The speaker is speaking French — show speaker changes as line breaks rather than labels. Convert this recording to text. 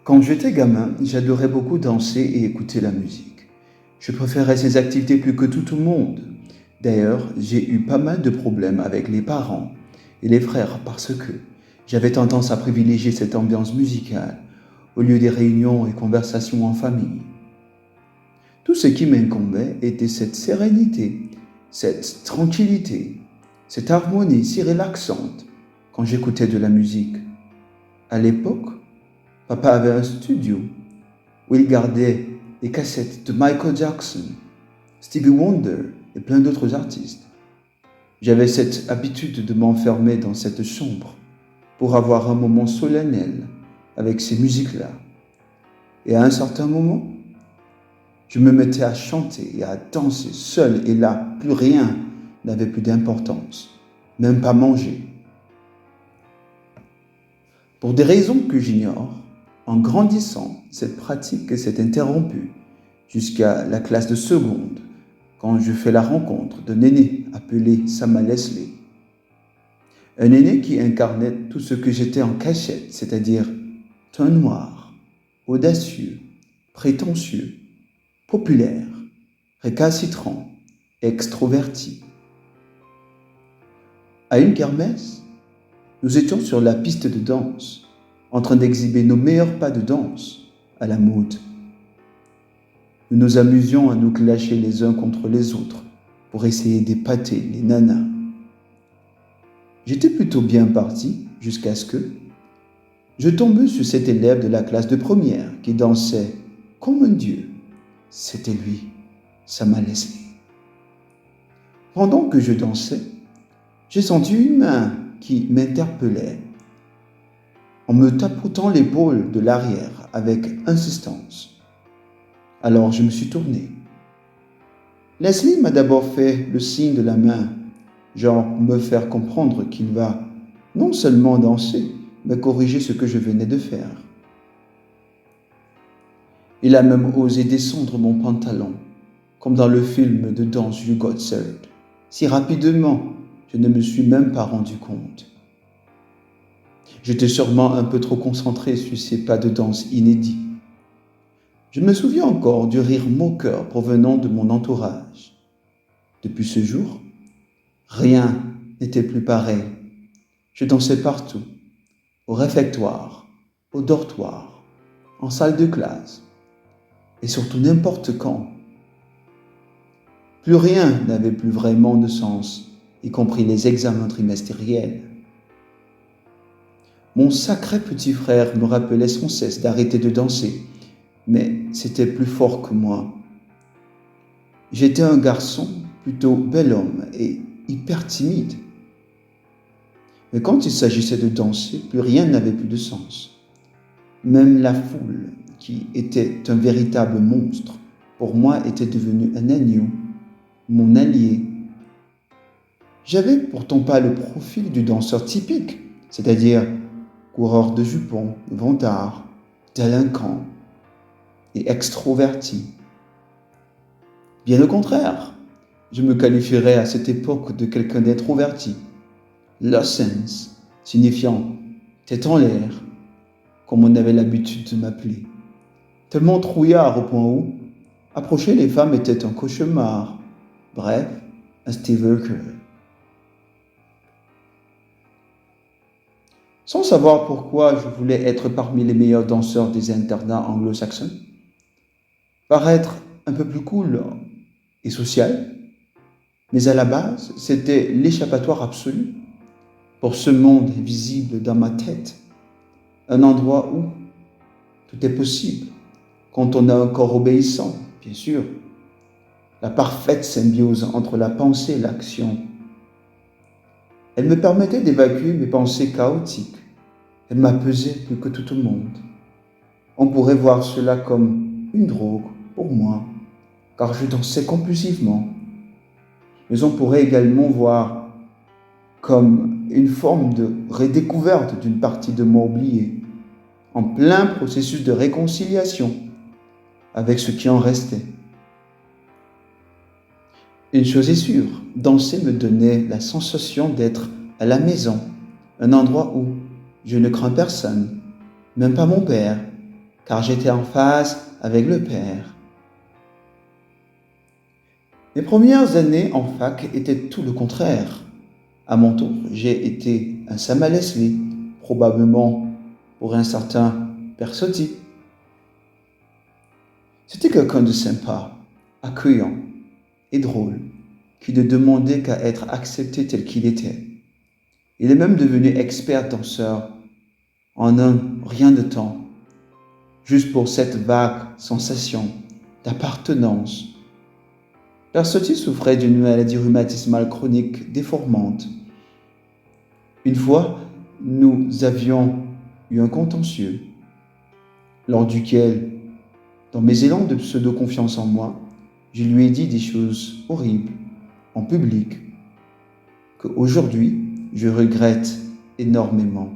Quand j'étais gamin, j'adorais beaucoup danser et écouter la musique. Je préférais ces activités plus que tout le monde. D'ailleurs, j'ai eu pas mal de problèmes avec les parents et les frères parce que j'avais tendance à privilégier cette ambiance musicale au lieu des réunions et conversations en famille. Tout ce qui m'incombait était cette sérénité, cette tranquillité, cette harmonie si relaxante quand j'écoutais de la musique. À l'époque, papa avait un studio où il gardait des cassettes de Michael Jackson, Stevie Wonder et plein d'autres artistes. J'avais cette habitude de m'enfermer dans cette chambre pour avoir un moment solennel avec ces musiques-là. Et à un certain moment, je me mettais à chanter et à danser seul et là, plus rien n'avait plus d'importance, même pas manger. Pour des raisons que j'ignore, en grandissant, cette pratique s'est interrompue jusqu'à la classe de seconde, quand je fais la rencontre d'un aîné appelé Sama Leslie. Un aîné qui incarnait tout ce que j'étais en cachette, c'est-à-dire teint noir, audacieux, prétentieux, populaire, récalcitrant, extroverti. À une kermesse, nous étions sur la piste de danse, en train d'exhiber nos meilleurs pas de danse à la mode. Nous nous amusions à nous clasher les uns contre les autres pour essayer d'épater les nanas. J'étais plutôt bien parti jusqu'à ce que je tombe sur cet élève de la classe de première qui dansait comme un dieu. C'était lui, Sama Leslie. Pendant que je dansais, j'ai senti une main qui m'interpellait en me tapotant l'épaule de l'arrière avec insistance. Alors je me suis tourné. Leslie m'a d'abord fait le signe de la main, genre pour me faire comprendre qu'il va non seulement danser, mais corriger ce que je venais de faire. Il a même osé descendre mon pantalon, comme dans le film de danse You Got Served. Si rapidement, je ne me suis même pas rendu compte. J'étais sûrement un peu trop concentré sur ces pas de danse inédits. Je me souviens encore du rire moqueur provenant de mon entourage. Depuis ce jour, rien n'était plus pareil. Je dansais partout, au réfectoire, au dortoir, en salle de classe, et surtout n'importe quand. Plus rien n'avait plus vraiment de sens, y compris les examens trimestriels. Mon sacré petit frère me rappelait sans cesse d'arrêter de danser, mais c'était plus fort que moi. J'étais un garçon plutôt bel homme et hyper timide. Mais quand il s'agissait de danser, plus rien n'avait plus de sens. Même la foule, qui était un véritable monstre, pour moi était devenue un agneau, mon allié. J'avais pourtant pas le profil du danseur typique, c'est-à-dire coureur de jupons, vantard, délinquant et extroverti. Bien au contraire, je me qualifierais à cette époque de quelqu'un d'introverti. Lost sense, signifiant tête en l'air, comme on avait l'habitude de m'appeler. Tellement trouillard au point où approcher les femmes était un cauchemar. Bref, un Steve Urkel. Sans savoir pourquoi je voulais être parmi les meilleurs danseurs des internats anglo-saxons, paraître un peu plus cool et social, mais à la base, c'était l'échappatoire absolu pour ce monde invisible dans ma tête, un endroit où tout est possible, quand on a un corps obéissant, bien sûr, la parfaite symbiose entre la pensée et l'action. Elle me permettait d'évacuer mes pensées chaotiques. Elle m'apaisait plus que tout le monde. On pourrait voir cela comme une drogue pour moi, car je dansais compulsivement. Mais on pourrait également voir comme une forme de redécouverte d'une partie de moi oubliée, en plein processus de réconciliation avec ce qui en restait. Une chose est sûre, danser me donnait la sensation d'être à la maison, un endroit où je ne crains personne, même pas mon père, car j'étais en phase avec le Père. Mes premières années en fac étaient tout le contraire. À mon tour, j'ai été un Sam à Leslie, probablement pour un certain persotype. C'était quelqu'un de sympa, accueillant et drôle, qui ne demandait qu'à être accepté tel qu'il était. Il est même devenu expert danseur en un rien de temps, juste pour cette vague sensation d'appartenance. Persotti souffrait d'une maladie rhumatismale chronique déformante. Une fois, nous avions eu un contentieux, lors duquel, dans mes élans de pseudo-confiance en moi, je lui ai dit des choses horribles, en public, qu'aujourd'hui je regrette énormément.